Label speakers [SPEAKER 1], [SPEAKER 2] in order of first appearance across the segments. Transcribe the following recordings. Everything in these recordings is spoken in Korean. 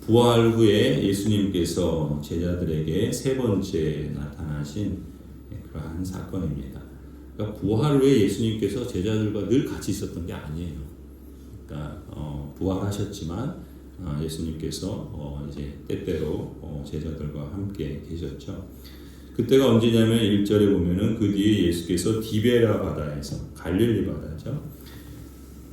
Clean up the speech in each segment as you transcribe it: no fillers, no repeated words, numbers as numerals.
[SPEAKER 1] 부활 후에 예수님께서 제자들에게 세 번째 나타나신 그러한 사건입니다. 그러니까 부활 후에 예수님께서 제자들과 늘 같이 있었던 게 아니에요. 그러니까 부활하셨지만 예수님께서 이제 때때로 제자들과 함께 계셨죠. 그때가 언제냐면 1절에 보면은 그 뒤에 예수께서 디베라 바다에서 갈릴리 바다죠.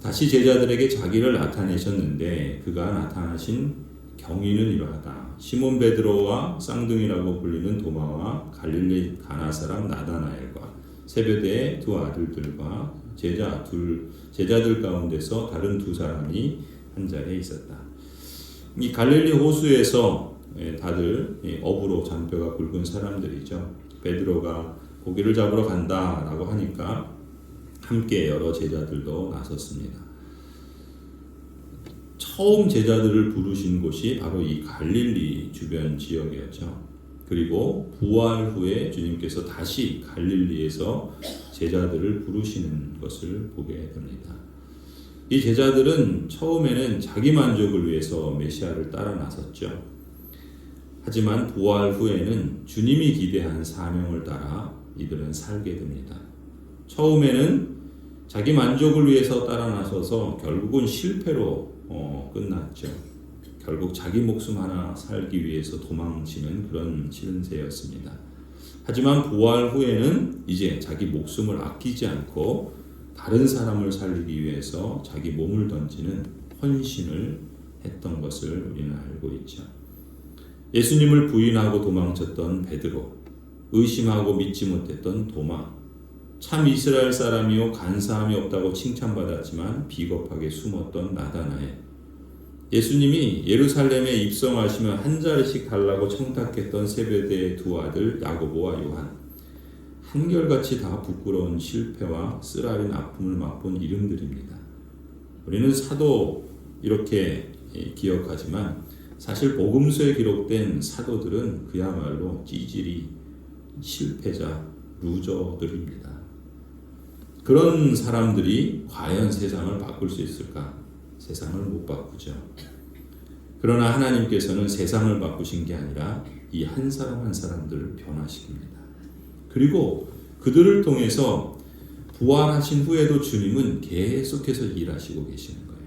[SPEAKER 1] 다시 제자들에게 자기를 나타내셨는데 그가 나타나신 경위는 이러하다. 시몬 베드로와 쌍둥이라고 불리는 도마와 갈릴리 가나 사람 나다나엘과 세베대의 두 아들들과 제자들 가운데서 다른 두 사람이 한 자리에 있었다. 이 갈릴리 호수에서 다들 어부로 잔뼈가 굵은 사람들이죠. 베드로가 고기를 잡으러 간다라고 하니까 함께 여러 제자들도 나섰습니다. 처음 제자들을 부르신 곳이 바로 이 갈릴리 주변 지역이었죠. 그리고 부활 후에 주님께서 다시 갈릴리에서 제자들을 부르시는 것을 보게 됩니다. 이 제자들은 처음에는 자기 만족을 위해서 메시아를 따라 나섰죠. 하지만 부활 후에는 주님이 기대한 사명을 따라 이들은 살게 됩니다. 처음에는 자기 만족을 위해서 따라 나서서 결국은 실패로 끝났죠. 결국 자기 목숨 하나 살기 위해서 도망치는 그런 신세였습니다. 하지만 부활 후에는 이제 자기 목숨을 아끼지 않고 다른 사람을 살리기 위해서 자기 몸을 던지는 헌신을 했던 것을 우리는 알고 있죠. 예수님을 부인하고 도망쳤던 베드로, 의심하고 믿지 못했던 도마, 참 이스라엘 사람이요 간사함이 없다고 칭찬받았지만 비겁하게 숨었던 나다나엘, 예수님이 예루살렘에 입성하시면 한 자리씩 달라고 청탁했던 세베대의 두 아들 야고보와 요한, 한결같이 다 부끄러운 실패와 쓰라린 아픔을 맛본 이름들입니다. 우리는 사도 이렇게 기억하지만 사실 복음서에 기록된 사도들은 그야말로 찌질이 실패자, 루저들입니다. 그런 사람들이 과연 세상을 바꿀 수 있을까? 세상을 못 바꾸죠. 그러나 하나님께서는 세상을 바꾸신 게 아니라 이 한 사람 한 사람들을 변화시킵니다. 그리고 그들을 통해서 부활하신 후에도 주님은 계속해서 일하시고 계시는 거예요.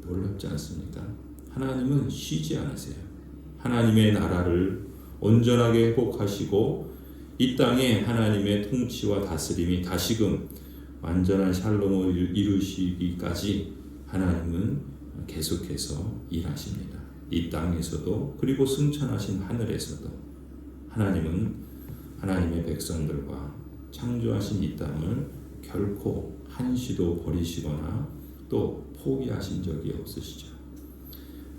[SPEAKER 1] 놀랍지 않습니까? 하나님은 쉬지 않으세요. 하나님의 나라를 온전하게 회복하시고 이 땅에 하나님의 통치와 다스림이 다시금 완전한 샬롬을 이루시기까지 하나님은 계속해서 일하십니다. 이 땅에서도 그리고 승천하신 하늘에서도 하나님은 하나님의 백성들과 창조하신 이 땅을 결코 한시도 버리시거나 또 포기하신 적이 없으시죠.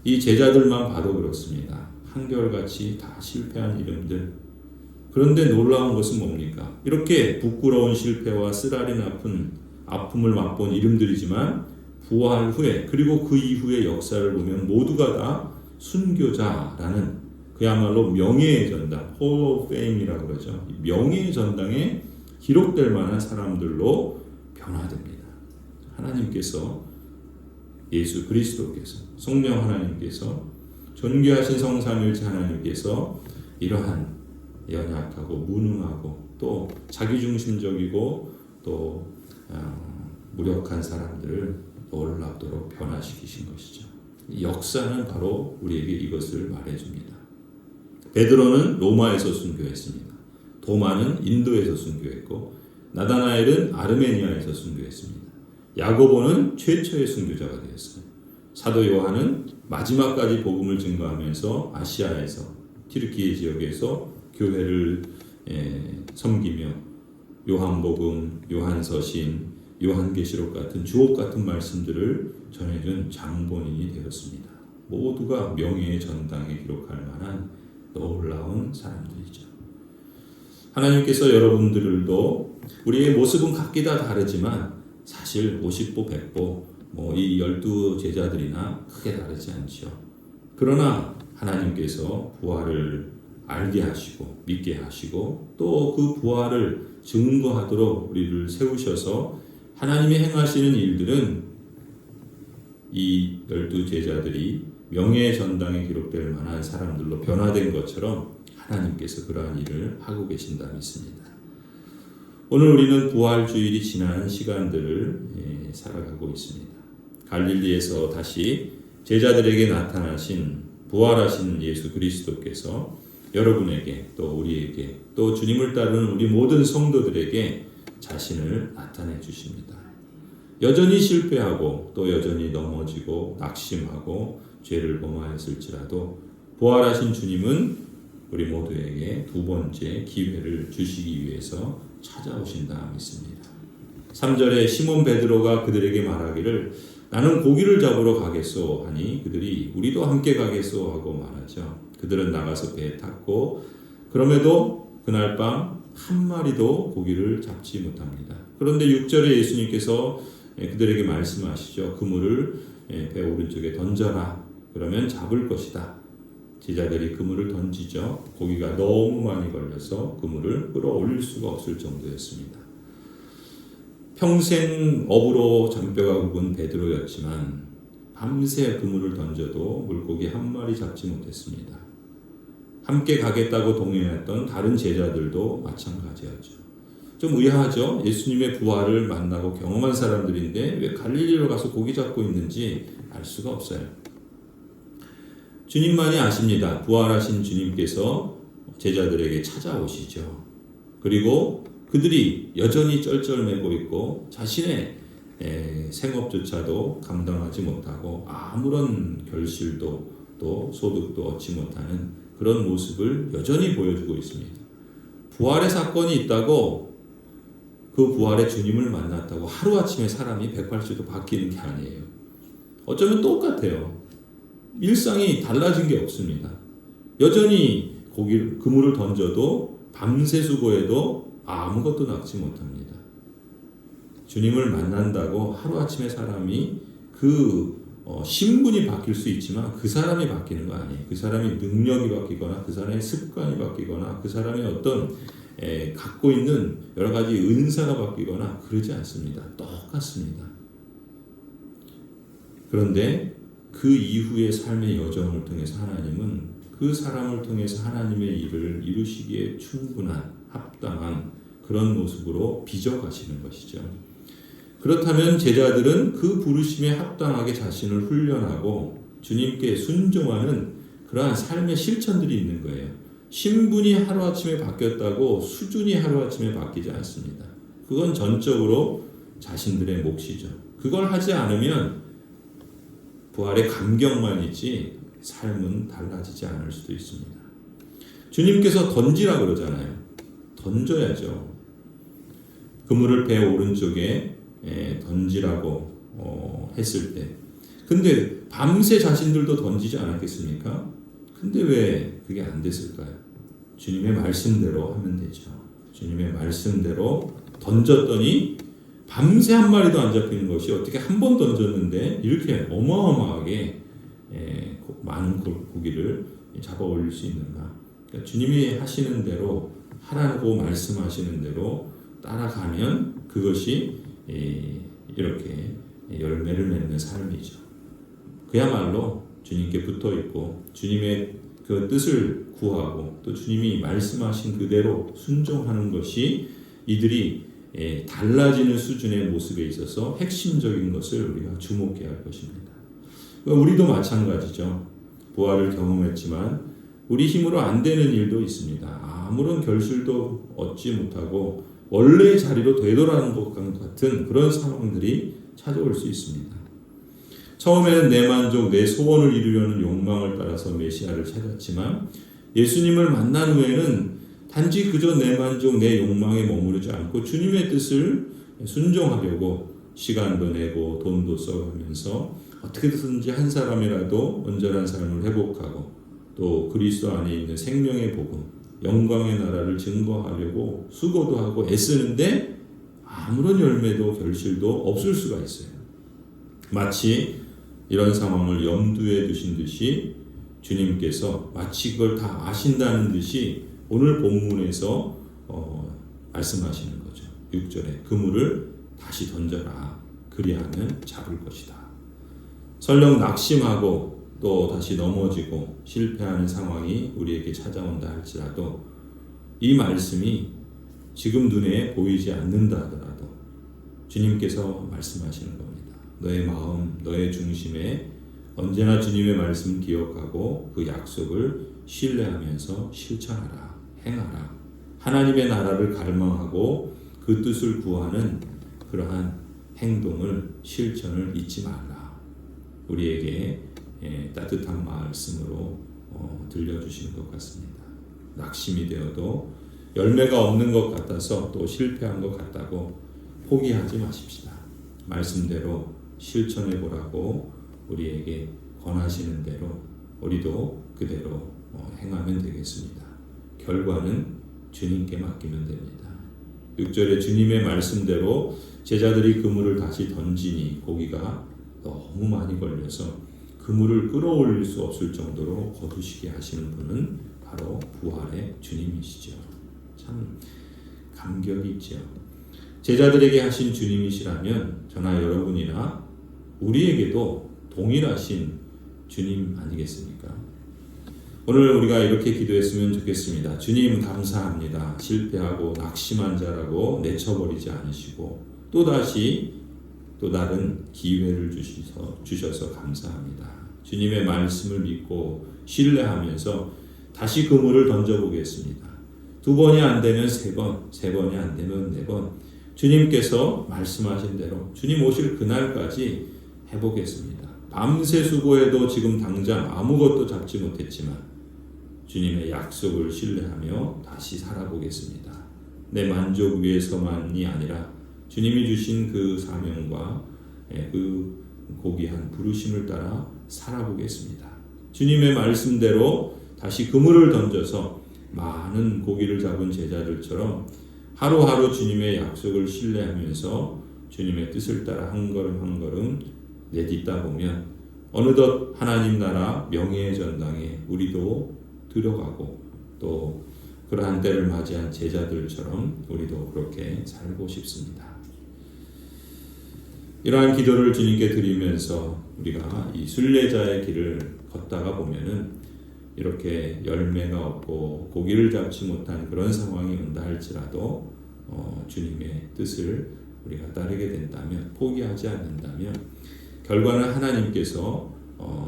[SPEAKER 1] 이 제자들만 봐도 그렇습니다. 한결같이 다 실패한 이름들. 그런데 놀라운 것은 뭡니까? 이렇게 부끄러운 실패와 쓰라린 아픔을 맛본 이름들이지만 부활 후에 그리고 그 이후의 역사를 보면 모두가 다 순교자라는 그야말로 명예의 전당, Hall of Fame이라고 그러죠. 명예의 전당에 기록될 만한 사람들로 변화됩니다. 하나님께서, 예수 그리스도께서, 성령 하나님께서, 존귀하신 성삼일체 하나님께서 이러한 연약하고 무능하고 또 자기중심적이고 또 무력한 사람들을 놀랍도록 변화시키신 것이죠. 역사는 바로 우리에게 이것을 말해줍니다. 베드로는 로마에서 순교했습니다. 도마는 인도에서 순교했고 나다나엘은 아르메니아에서 순교했습니다. 야고보는 최초의 순교자가 되었어요. 사도 요한은 마지막까지 복음을 증거하면서 아시아에서 튀르키예 지역에서 교회를 섬기며 요한복음, 요한서신, 요한계시록 같은 주옥 같은 말씀들을 전해준 장본인이 되었습니다. 모두가 명예의 전당에 기록할 만한 놀라운 사람들이죠. 하나님께서 여러분들도 우리의 모습은 각기 다 다르지만 사실 50보, 100보 이 12 제자들이나 크게 다르지 않죠. 그러나 하나님께서 부활을 알게 하시고 믿게 하시고 또 그 부활을 증거하도록 우리를 세우셔서 하나님이 행하시는 일들은 이 12 제자들이 명예의 전당에 기록될 만한 사람들로 변화된 것처럼 하나님께서 그러한 일을 하고 계신다 믿습니다. 오늘 우리는 부활주일이 지난 시간들을 살아가고 있습니다. 갈릴리에서 다시 제자들에게 나타나신 부활하신 예수 그리스도께서 여러분에게 또 우리에게 또 주님을 따르는 우리 모든 성도들에게 자신을 나타내 주십니다. 여전히 실패하고 또 여전히 넘어지고 낙심하고 죄를 범하였을지라도 부활하신 주님은 우리 모두에게 두 번째 기회를 주시기 위해서 찾아오신다 믿습니다. 3절에 시몬 베드로가 그들에게 말하기를 나는 고기를 잡으러 가겠소 하니 그들이 우리도 함께 가겠소 하고 말하죠. 그들은 나가서 배에 탔고 그럼에도 그날 밤 한 마리도 고기를 잡지 못합니다. 그런데 6절에 예수님께서 그들에게 말씀하시죠. 그물을 배 오른쪽에 던져라. 그러면 잡을 것이다. 제자들이 그물을 던지죠. 고기가 너무 많이 걸려서 그물을 끌어올릴 수가 없을 정도였습니다. 평생 어부로 잔뼈가 굵은 베드로였지만 밤새 그물을 던져도 물고기 한 마리 잡지 못했습니다. 함께 가겠다고 동행했던 다른 제자들도 마찬가지였죠. 좀 의아하죠. 예수님의 부활을 만나고 경험한 사람들인데 왜 갈릴리로 가서 고기 잡고 있는지 알 수가 없어요. 주님만이 아십니다. 부활하신 주님께서 제자들에게 찾아오시죠. 그리고 그들이 여전히 쩔쩔매고 있고 자신의 생업조차도 감당하지 못하고 아무런 결실도 또 소득도 얻지 못하는 그런 모습을 여전히 보여주고 있습니다. 부활의 사건이 있다고 그 부활의 주님을 만났다고 하루아침에 사람이 180도 바뀌는 게 아니에요. 어쩌면 똑같아요. 일상이 달라진 게 없습니다. 여전히 그물을 던져도 밤새 수고해도 아무것도 낚지 못합니다. 주님을 만난다고 하루아침에 사람이 신분이 바뀔 수 있지만 그 사람이 바뀌는 거 아니에요. 그 사람이 능력이 바뀌거나 그 사람의 습관이 바뀌거나 그 사람의 어떤 갖고 있는 여러 가지 은사가 바뀌거나 그러지 않습니다. 똑같습니다. 그런데 그 이후의 삶의 여정을 통해서 하나님은 그 사람을 통해서 하나님의 일을 이루시기에 충분한 합당한 그런 모습으로 빚어가시는 것이죠. 그렇다면 제자들은 그 부르심에 합당하게 자신을 훈련하고 주님께 순종하는 그러한 삶의 실천들이 있는 거예요. 신분이 하루아침에 바뀌었다고 수준이 하루아침에 바뀌지 않습니다. 그건 전적으로 자신들의 몫이죠. 그걸 하지 않으면 부활의 감격만 있지 삶은 달라지지 않을 수도 있습니다. 주님께서 던지라 그러잖아요. 던져야죠. 그물을 배 오른쪽에 던지라고 했을 때 근데 밤새 자신들도 던지지 않았겠습니까? 근데 왜 그게 안 됐을까요? 주님의 말씀대로 하면 되죠. 주님의 말씀대로 던졌더니 밤새 한 마리도 안 잡히는 것이 어떻게 한 번 던졌는데 이렇게 어마어마하게 많은 고기를 잡아 올릴 수 있는가? 그러니까 주님이 하시는 대로 하라고 말씀하시는 대로 따라가면 그것이 이렇게 열매를 맺는 삶이죠. 그야말로 주님께 붙어 있고 주님의 그 뜻을 구하고 또 주님이 말씀하신 그대로 순종하는 것이 이들이 달라지는 수준의 모습에 있어서 핵심적인 것을 우리가 주목해야 할 것입니다. 우리도 마찬가지죠. 부활을 경험했지만 우리 힘으로 안 되는 일도 있습니다. 아무런 결실도 얻지 못하고 원래의 자리로 되돌아가는 것 같은 그런 상황들이 찾아올 수 있습니다. 처음에는 내 만족, 내 소원을 이루려는 욕망을 따라서 메시아를 찾았지만 예수님을 만난 후에는 단지 그저 내 만족, 내 욕망에 머무르지 않고 주님의 뜻을 순종하려고 시간도 내고 돈도 써가면서 어떻게든지 한 사람이라도 온전한 삶을 회복하고 또 그리스도 안에 있는 생명의 복음, 영광의 나라를 증거하려고 수고도 하고 애쓰는데 아무런 열매도 결실도 없을 수가 있어요. 마치 이런 상황을 염두에 두신 듯이 주님께서 마치 그걸 다 아신다는 듯이 오늘 본문에서 말씀하시는 거죠. 6절에 그물을 다시 던져라. 그리하면 잡을 것이다. 설령 낙심하고 또 다시 넘어지고 실패하는 상황이 우리에게 찾아온다 할지라도 이 말씀이 지금 눈에 보이지 않는다 하더라도 주님께서 말씀하시는 겁니다. 너의 마음, 너의 중심에 언제나 주님의 말씀 기억하고 그 약속을 신뢰하면서 실천하라, 행하라. 하나님의 나라를 갈망하고 그 뜻을 구하는 그러한 행동을, 실천을 잊지 말라. 우리에게 따뜻한 말씀으로 들려주시는 것 같습니다. 낙심이 되어도 열매가 없는 것 같아서 또 실패한 것 같다고 포기하지 마십시다. 말씀대로 실천해 보라고 우리에게 권하시는 대로 우리도 그대로 행하면 되겠습니다. 결과는 주님께 맡기면 됩니다. 6절에 주님의 말씀대로 제자들이 그물을 다시 던지니 고기가 너무 많이 걸려서 그물을 끌어올릴 수 없을 정도로 거두시게 하시는 분은 바로 부활의 주님이시죠. 참 감격이 있죠. 제자들에게 하신 주님이시라면 저나 여러분이나 우리에게도 동일하신 주님 아니겠습니까? 오늘 우리가 이렇게 기도했으면 좋겠습니다. 주님 감사합니다. 실패하고 낙심한 자라고 내쳐버리지 않으시고 또다시 또 다른 기회를 주셔서 감사합니다. 주님의 말씀을 믿고 신뢰하면서 다시 그물을 던져보겠습니다. 2번이 안 되면 3번, 3번이 안 되면 4번. 주님께서 말씀하신 대로 주님 오실 그날까지 해보겠습니다. 밤새 수고해도 지금 당장 아무것도 잡지 못했지만 주님의 약속을 신뢰하며 다시 살아보겠습니다. 내 만족 위해서만이 아니라 주님이 주신 그 사명과 그 고귀한 부르심을 따라 살아보겠습니다. 주님의 말씀대로 다시 그물을 던져서 많은 고기를 잡은 제자들처럼 하루하루 주님의 약속을 신뢰하면서 주님의 뜻을 따라 한 걸음 한 걸음 내딛다 보면 어느덧 하나님 나라 명예의 전당에 우리도 들어가고 또 그러한 때를 맞이한 제자들처럼 우리도 그렇게 살고 싶습니다. 이러한 기도를 주님께 드리면서 우리가 이 순례자의 길을 걷다가 보면은 이렇게 열매가 없고 고기를 잡지 못한 그런 상황이 온다 할지라도 주님의 뜻을 우리가 따르게 된다면, 포기하지 않는다면 결과는 하나님께서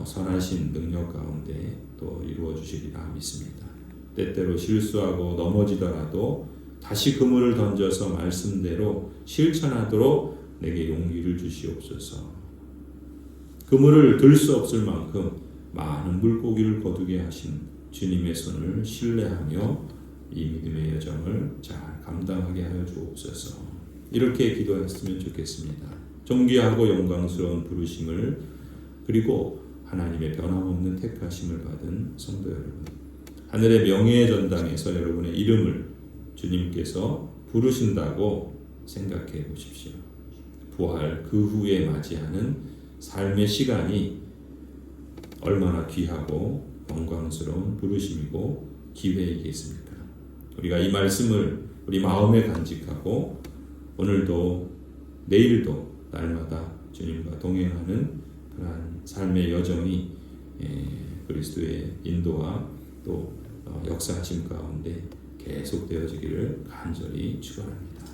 [SPEAKER 1] 선하신 능력 가운데 또 이루어 주시리라 믿습니다. 때때로 실수하고 넘어지더라도 다시 그물을 던져서 말씀대로 실천하도록 내게 용기를 주시옵소서. 그물을 들 수 없을 만큼 많은 물고기를 거두게 하신 주님의 손을 신뢰하며 이 믿음의 여정을 잘 감당하게 하여 주옵소서. 이렇게 기도했으면 좋겠습니다. 존귀하고 영광스러운 부르심을 그리고 하나님의 변함없는 택하심을 받은 성도 여러분, 하늘의 명예의 전당에서 여러분의 이름을 주님께서 부르신다고 생각해 보십시오. 부활 그 후에 맞이하는 삶의 시간이 얼마나 귀하고 영광스러운 부르심이고 기회이겠습니까? 우리가 이 말씀을 우리 마음에 간직하고 오늘도 내일도 날마다 주님과 동행하는 그러한 삶의 여정이 그리스도의 인도와 또 역사하심 가운데 계속되어지기를 간절히 축원합니다.